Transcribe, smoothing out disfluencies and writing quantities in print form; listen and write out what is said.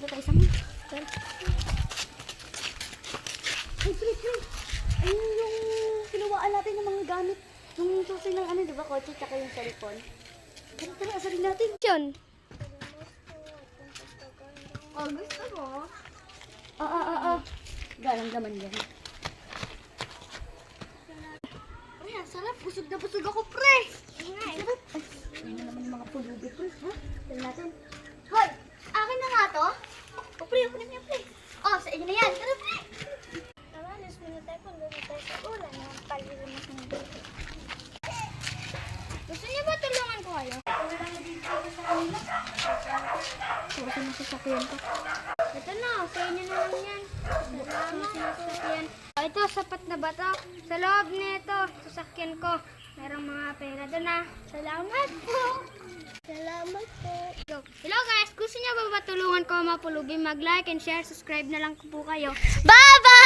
Punta tayo sa mga. Tara. Ay, pre. Ayun yung kinuwaan natin ng mga gamit. Yung susi ng ano, di ba? Kotse, tsaka yung cellphone. Tara, asarin natin. Yun. Oh, gusto mo? Oo. Galang naman yan. Pre, ang sarap. Busog na busog ako, pre. Sarap. Ay, ayun na naman yung mga pulubi, pre. Ha? Tara natin. Hoy, akin na nga to. O, pre, ako na yan, pre. Oh, sa inyo na yan. Tara, pre. Tama, alis muna tayo. Punta na tayo sa ulan. Palirin na sa mga. Gusto niyo ba tulungan ko kayo? Wala na din kayo sa kanila. Tapos yung sasakyan ko. Ito na, sa inyo na lang yan. Salamat. Ito, sapat na ba to? Sa loob nito, sasakyan ko. Merong mga pera doon na. Salamat po. Salamat po. Hello guys, gusto niyo ba matulungan ko mapulubi? Mag-like and share, subscribe na lang po kayo. Bye-bye!